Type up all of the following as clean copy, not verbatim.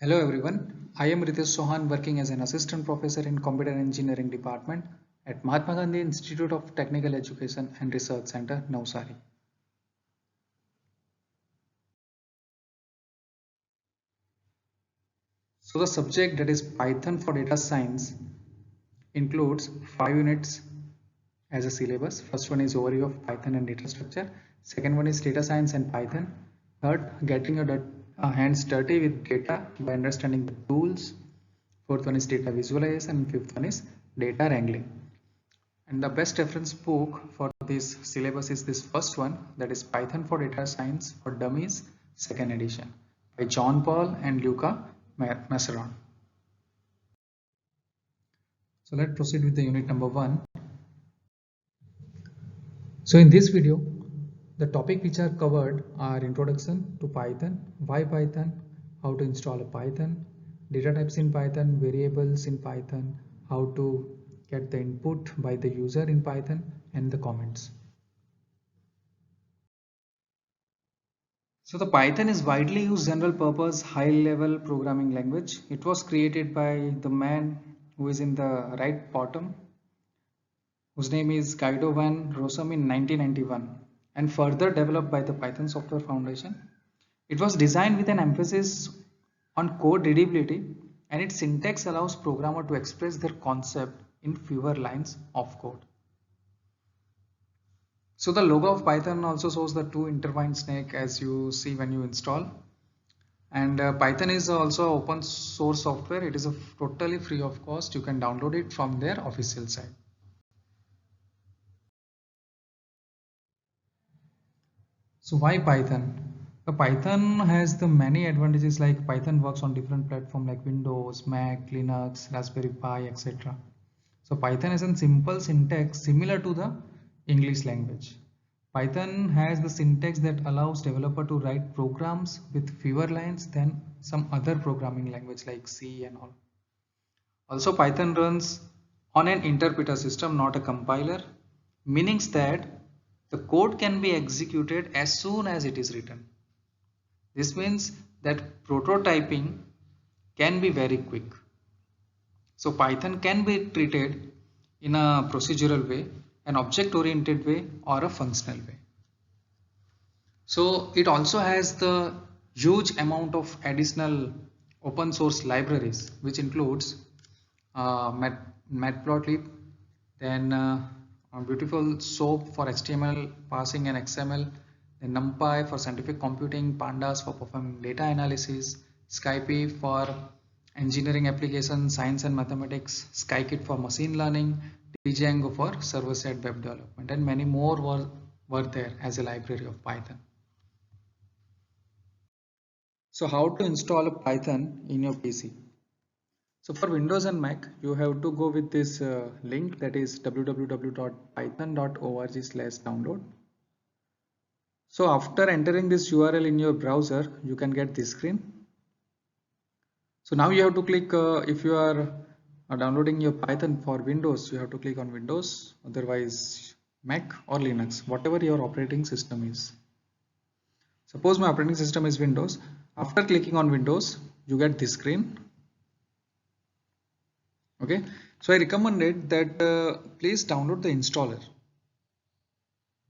Hello everyone, I am Ritesh Sohan working as an assistant professor in computer engineering department at Mahatma Gandhi Institute of Technical Education and Research Center, Navsari. So the subject that is Python for data science includes 5 units as a syllabus. First one is overview of Python and data structure. Second one is data science and Python. Third, getting your hands dirty with data by understanding the tools. Fourth one is data visualization and fifth one is data wrangling. And the best reference book for this syllabus is this first one, that is Python for Data Science for Dummies, second edition by John Paul and Luca Masseron. So let's proceed with the unit number 1. So in this video, the topic which are covered are introduction to Python, why Python, how to install a Python, data types in Python, variables in Python, how to get the input by the user in Python, and the comments. So the Python is widely used general purpose high level programming language. It was created by the man who is in the right bottom, whose name is Guido van Rossum in 1991 and further developed by the Python Software Foundation. It was designed with an emphasis on code readability, and its syntax allows programmer to express their concept in fewer lines of code. So the logo of Python also shows the two intertwined snake as you see when you install. And Python is also open source software. It is totally free of cost. You can download it from their official site. So why Python? The Python has the many advantages, like Python works on different platforms like Windows, Mac, Linux, Raspberry Pi, etc. So Python has a simple syntax similar to the English language. Python has the syntax that allows developer to write programs with fewer lines than some other programming language like C and all. Also, Python runs on an interpreter system, not a compiler, meaning that the code can be executed as soon as it is written. This means that prototyping can be very quick. So Python can be treated in a procedural way, an object-oriented way, or a functional way. So it also has the huge amount of additional open source libraries, which includes Matplotlib, then beautiful SOAP for HTML parsing and XML, then NumPy for scientific computing, Pandas for performing data analysis, Scipy for engineering applications, science and mathematics, Scikit for machine learning, Django for server-side web development, and many more were there as a library of Python. So how to install a Python in your PC? So for Windows and Mac, you have to go with this link, that is www.python.org/download. So after entering this URL in your browser, you can get this screen. So now you have to click, if you are downloading your Python for Windows, you have to click on Windows, otherwise Mac or Linux, whatever your operating system is. Suppose my operating system is Windows. After clicking on Windows, you get this screen. Okay, so I recommended that please download the installer.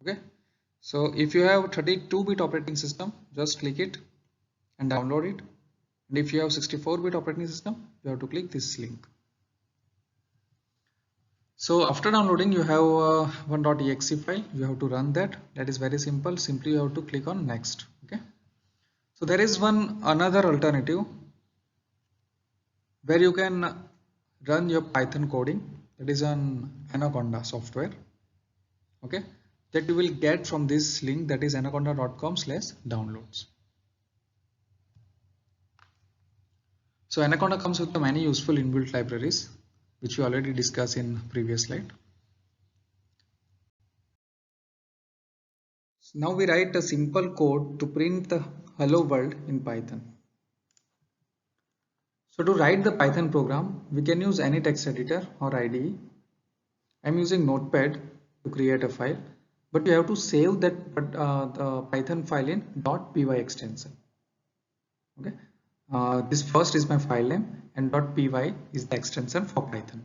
Okay, so if you have 32-bit operating system, just click it and download it. And if you have 64-bit operating system, you have to click this link. So after downloading, you have one.exe file. You have to run that. That is very simple. Simply you have to click on next. Okay, so there is another alternative where you can run your Python coding, that is on Anaconda software. Okay, that you will get from this link, that is anaconda.com/downloads. So Anaconda comes with many useful inbuilt libraries, which we already discussed in previous slide. So now we write a simple code to print the hello world in Python. So to write the Python program, we can use any text editor or IDE. I'm using Notepad to create a file, but you have to save that the Python file in .py extension. Okay, This first is my file name and .py is the extension for Python.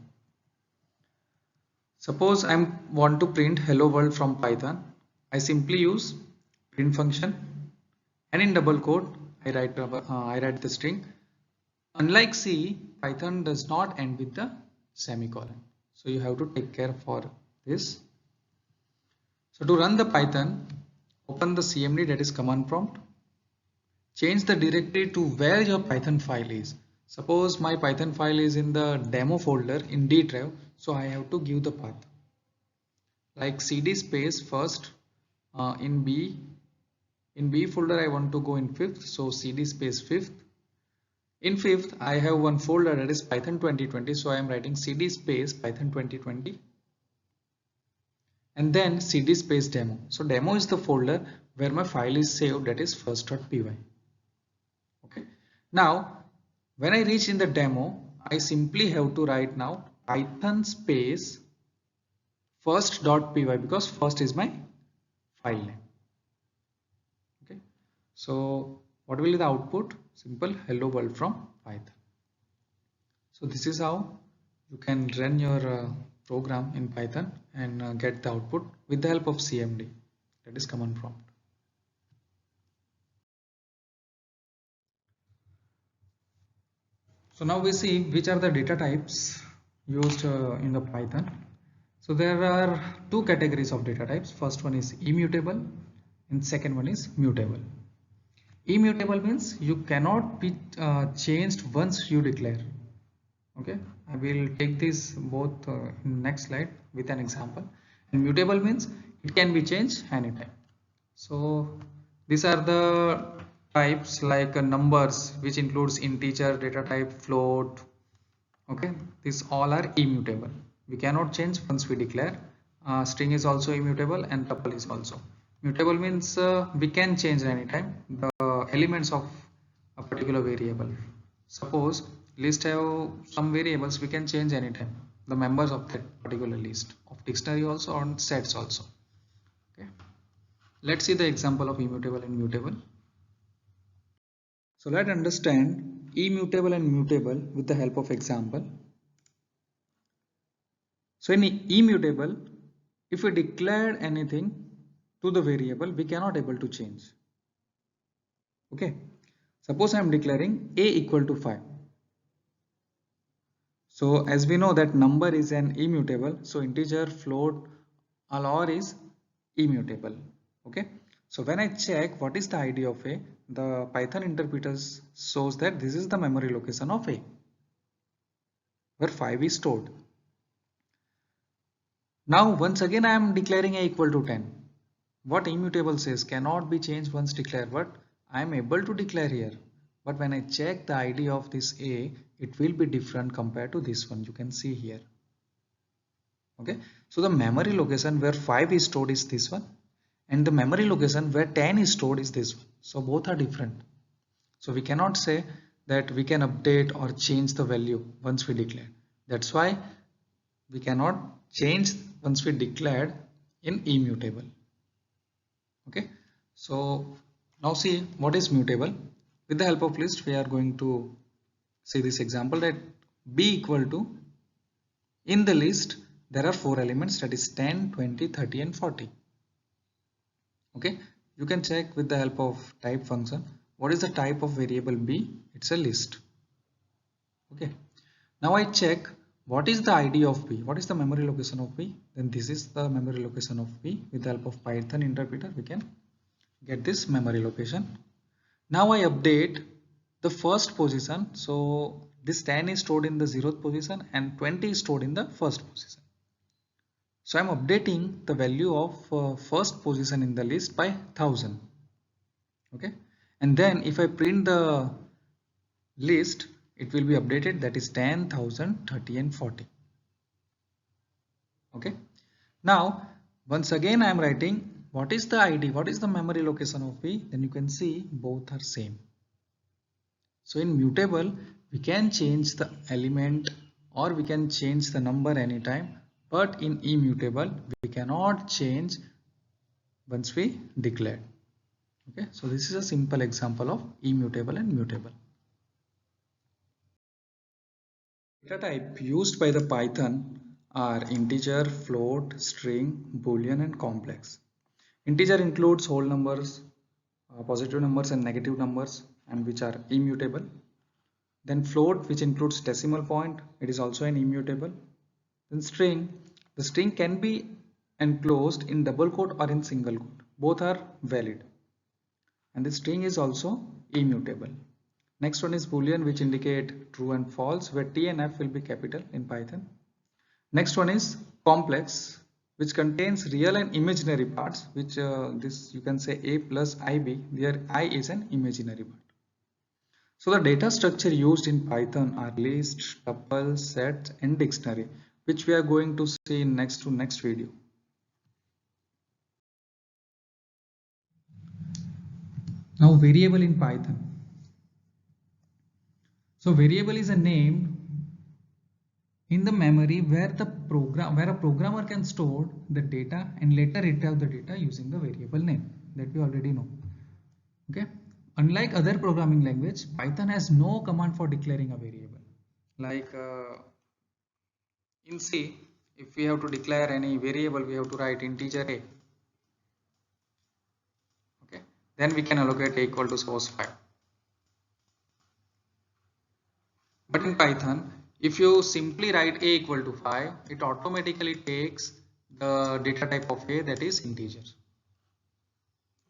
Suppose I want to print hello world from Python. I simply use print function and in double quote I write the string. Unlike C, Python does not end with the semicolon. So you have to take care for this. So to run the Python, open the CMD, that is command prompt. Change the directory to where your Python file is. Suppose my Python file is in the demo folder in D drive, so I have to give the path like cd space first in B folder I want to go in fifth, so cd space fifth. In fifth I have one folder that is Python 2020, so I am writing cd space Python 2020 and then cd space demo. So demo is the folder where my file is saved, that is first.py. Okay, now when I reach in the demo, I simply have to write now Python space first.py because first is my file name. Okay, so what will be the output? Simple hello world from Python. So this is how you can run your program in Python and get the output with the help of CMD, that is command prompt. So now we see which are the data types used in the Python. So there are two categories of data types. First one is immutable and second one is mutable. Immutable means you cannot be changed once you declare. Okay, I will take this both in next slide with an example. And mutable means it can be changed anytime. So these are the types like numbers, which includes integer, data type, float. Okay, these all are immutable. We cannot change once we declare. String is also immutable and tuple is also. Mutable means we can change anytime the elements of a particular variable. Suppose list have some variables, we can change anytime the members of that particular list, of dictionary also on sets also. Okay, let's see the example of immutable and mutable. So let's understand immutable and mutable with the help of example. So in immutable, if we declare anything to the variable, we cannot able to change. Okay, suppose I am declaring a equal to 5. So as we know that number is an immutable, so integer, float, or is immutable. Okay, so when I check what is the ID of a, the Python interpreter shows that this is the memory location of a, where 5 is stored. Now once again I am declaring a equal to 10. What immutable says cannot be changed once declared, but I am able to declare here. But when I check the ID of this a, it will be different compared to this one. You can see here. Okay, so the memory location where 5 is stored is this one, and the memory location where 10 is stored is this one. So both are different. So we cannot say that we can update or change the value once we declare. That's why we cannot change once we declared in immutable. Okay, so now see what is mutable. With the help of list, we are going to see this example that b equal to, in the list there are 4 elements, that is 10, 20, 30 and 40. Okay, you can check with the help of type function what is the type of variable b. It's a list. Okay, now I check what is the ID of b, what is the memory location of b, then this is the memory location of b. With the help of Python interpreter we can get this memory location. Now I update the first position, so this 10 is stored in the 0th position and 20 is stored in the first position. So I am updating the value of first position in the list by 1000. Okay, and then if I print the list, it will be updated, that is 10, 1000, 30 and 40. Okay, now once again I am writing what is the ID, what is the memory location of b, then you can see both are same. So in mutable we can change the element or we can change the number anytime, but in immutable we cannot change once we declare. Okay, so this is a simple example of immutable and mutable. Data type used by the Python are integer, float, string, boolean, and complex. Integer includes whole numbers, positive numbers and negative numbers, and which are immutable. Then float, which includes decimal point, it is also an immutable. Then string, the string can be enclosed in double quote or in single quote. Both are valid. And the string is also immutable. Next one is boolean, which indicate true and false, where T and F will be capital in Python. Next one is complex, which contains real and imaginary parts, which this you can say A plus IB, where I is an imaginary part. So the data structure used in Python are list, tuple, set, and dictionary, which we are going to see in next video. Now variable in Python. So variable is a name in the memory where a programmer can store the data and later retrieve the data using the variable name that we already know. Okay. Unlike other programming language, Python has no command for declaring a variable. Like in C, if we have to declare any variable, we have to write integer a. Okay. Then we can allocate a equal to suppose 5. But in Python, if you simply write a equal to 5, it automatically takes the data type of a, that is integer.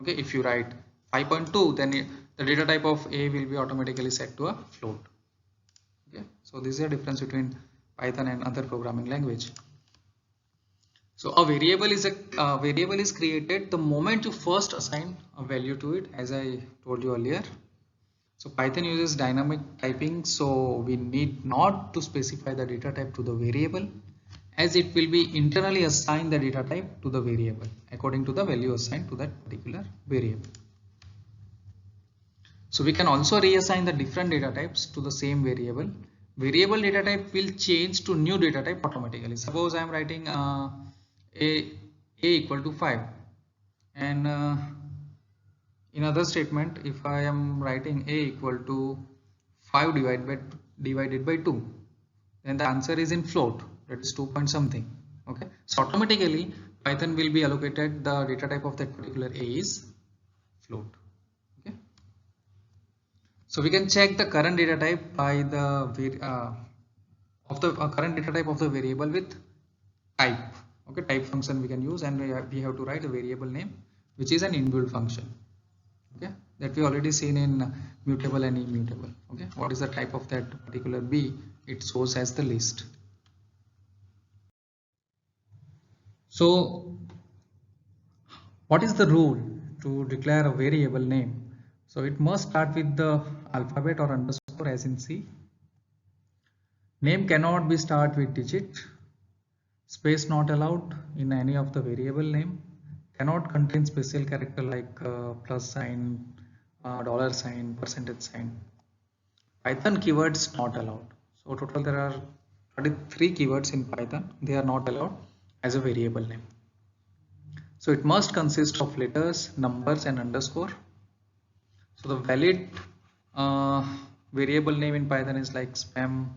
Okay, if you write 5.2, then the data type of a will be automatically set to a float. Okay, so this is a difference between Python and other programming language. So a variable is created the moment you first assign a value to it, as I told you earlier. So Python uses dynamic typing, so we need not to specify the data type to the variable, as it will be internally assigned the data type to the variable according to the value assigned to that particular variable. So we can also reassign the different data types to the same variable. Variable data type will change to new data type automatically. Suppose I am writing a equal to 5, and in other statement, if I am writing a equal to 5 divided by 2, then the answer is in float, that is 2 point something. Okay, so automatically Python will be allocated the data type of that particular a is float. Okay, so we can check the current data type by the current data type of the variable with type. Okay, type function we can use, and we have to write a variable name, which is an inbuilt function. Okay, that we already seen in mutable and immutable. Okay, what is the type of that particular b? It shows as the list. So what is the rule to declare a variable name? So it must start with the alphabet or underscore, as in C. Name cannot be start with digit. Space not allowed in any of the variable name. Cannot contain special character like plus sign, dollar sign, percentage sign. Python keywords not allowed. So total there are 33 keywords in Python. They are not allowed as a variable name. So it must consist of letters, numbers, and underscore. So the valid variable name in Python is like spam,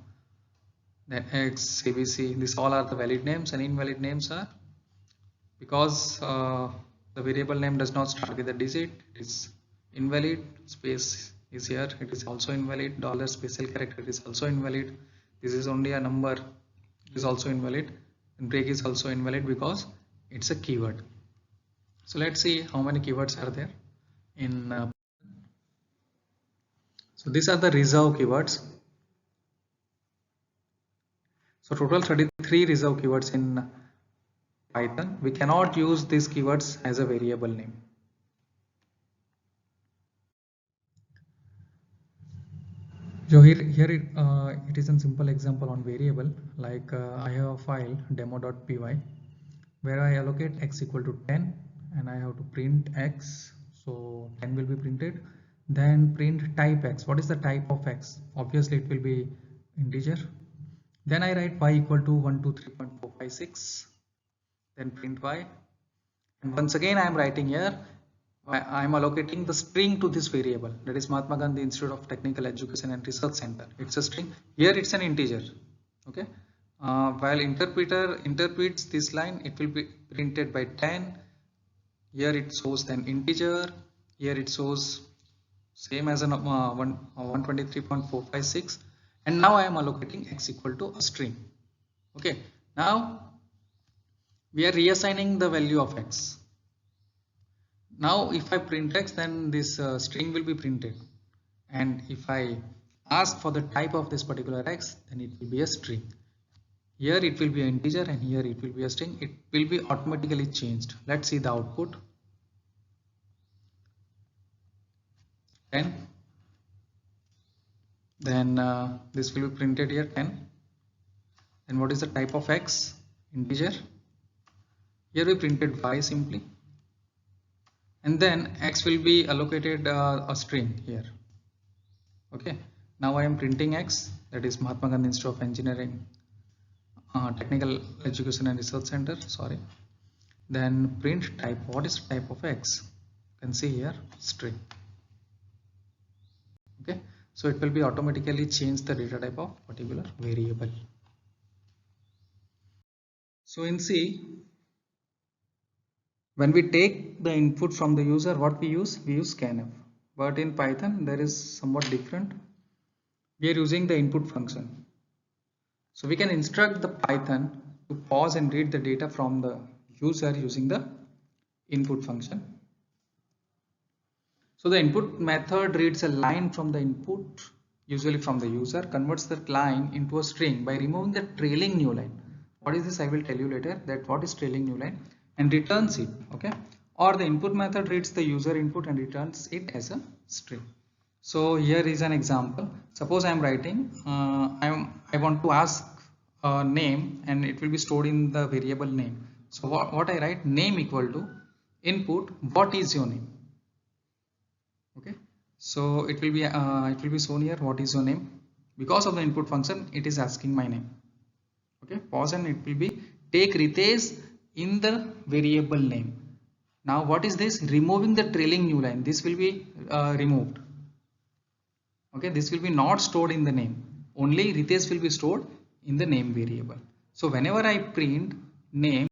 then x, cbc. These all are the valid names, and invalid names are because the variable name does not start with a digit, it is invalid. Space is here, it is also invalid. Dollar special character is also invalid. This is only a number, it is also invalid. And break is also invalid because it's a keyword. So let's see how many keywords are there in so these are the reserve keywords. So total 33 reserve keywords in Python. We cannot use these keywords as a variable name. So here it is a simple example on variable. Like I have a file demo.py where I allocate x equal to 10 and I have to print x. So 10 will be printed. Then print type x. What is the type of x? Obviously it will be integer. Then I write y equal to 123.456. Then print y. And once again I am writing here, I am allocating the string to this variable, that is Mahatma Gandhi Institute of Technical Education and Research Center. It's a string. Here it's an integer. Okay, while interpreter interprets this line, it will be printed by 10. Here it shows an integer, here it shows same as an 123.456, and now I am allocating x equal to a string. Okay, now we are reassigning the value of x. Now if I print x, then this string will be printed, and if I ask for the type of this particular x, then it will be a string. Here it will be an integer and here it will be a string. It will be automatically changed. Let's see the output. 10. Then this will be printed here 10. Then what is the type of x? Integer. Here we printed y simply. And then x will be allocated a string here. Okay. Now I am printing x, that is Mahatma Gandhi Institute of Engineering, Technical Education and Research Center. Sorry. Then print type. What is the type of x? You can see here string. Okay, so it will be automatically change the data type of particular variable. So in C, when we take the input from the user, what we use scanf. But in Python there is somewhat different. We are using the input function. So we can instruct the Python to pause and read the data from the user using the input function. So the input method reads a line from the input, usually from the user, converts that line into a string by removing the trailing new line. What is this? I will tell you later that what is trailing new line, and returns it. Okay, or the input method reads the user input and returns it as a string. So here is an example. Suppose I am writing, I want to ask a name, and it will be stored in the variable name. So what I write, name equal to input, what is your name? Okay, so it will be shown here, what is your name? Because of the input function, it is asking my name. Okay, pause, and it will be take Ritesh in the variable name. Now what is this? Removing the trailing new line. This will be removed. Okay, this will be not stored in the name. Only Ritesh will be stored in the name variable. So whenever I print name,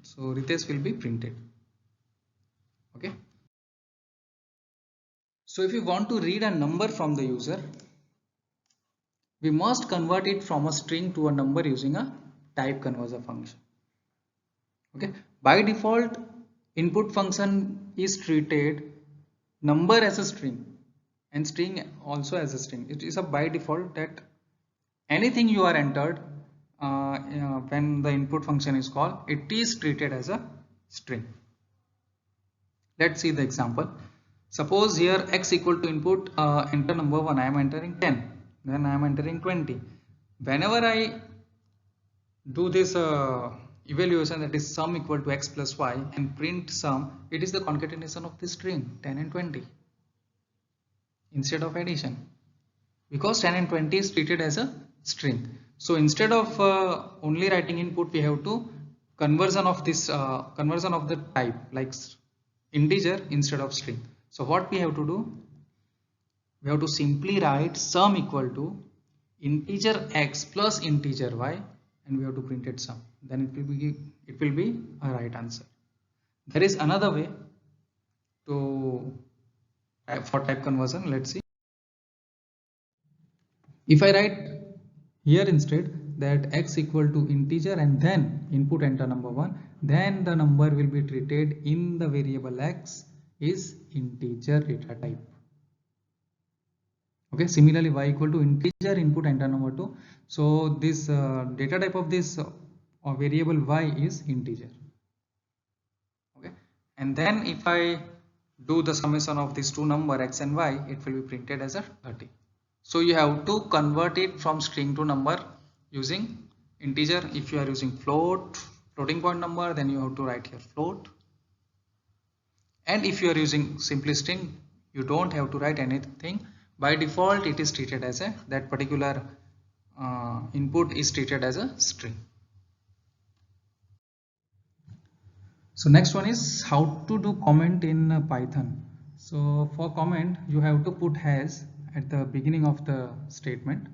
so Ritesh will be printed. Okay. So if you want to read a number from the user, we must convert it from a string to a number using a type converter function. Okay, by default, input function is treated number as a string and string also as a string. It is a by default that anything you are entered when the input function is called, it is treated as a string. Let's see the example. Suppose here x equal to input, enter number 1, I am entering 10, then I am entering 20. Whenever I do this evaluation, that is sum equal to x plus y, and print sum, it is the concatenation of this string 10 and 20 instead of addition, because 10 and 20 is treated as a string. So instead of only writing input, we have to conversion of this conversion of the type like integer instead of string. So what we have to do, we have to simply write sum equal to integer x plus integer y, and we have to print it sum. Then it will be a right answer. There is another way to for type conversion. Let's see. If I write here instead that x equal to integer and then input enter number 1, then the number will be treated in the variable x is integer data type. Okay, similarly y equal to integer input enter number 2. So this data type of this variable y is integer. Okay, and then if I do the summation of these two number x and y, it will be printed as a 30. So you have to convert it from string to number using integer. If you are using floating point number, then you have to write here float. And if you are using simply string, you don't have to write anything. By default, it is treated as a, that particular input is treated as a string. So next one is how to do comment in Python. So for comment, you have to put has at the beginning of the statement.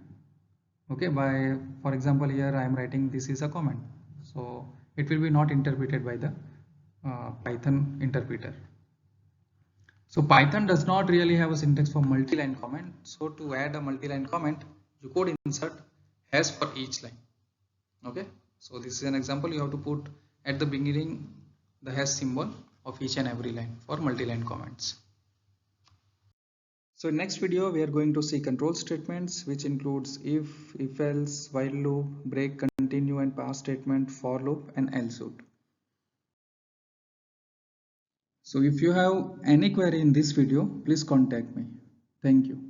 Okay, by for example here I am writing this is a comment, so it will be not interpreted by the Python interpreter. So Python does not really have a syntax for multi-line comment. So to add a multi-line comment, you could insert hash for each line. Okay, so this is an example. You have to put at the beginning the hash symbol of each and every line for multi-line comments. So in next video we are going to see control statements, which includes if else, while loop, break, continue and pass statement, for loop and else loop. So if you have any query in this video, please contact me. Thank you.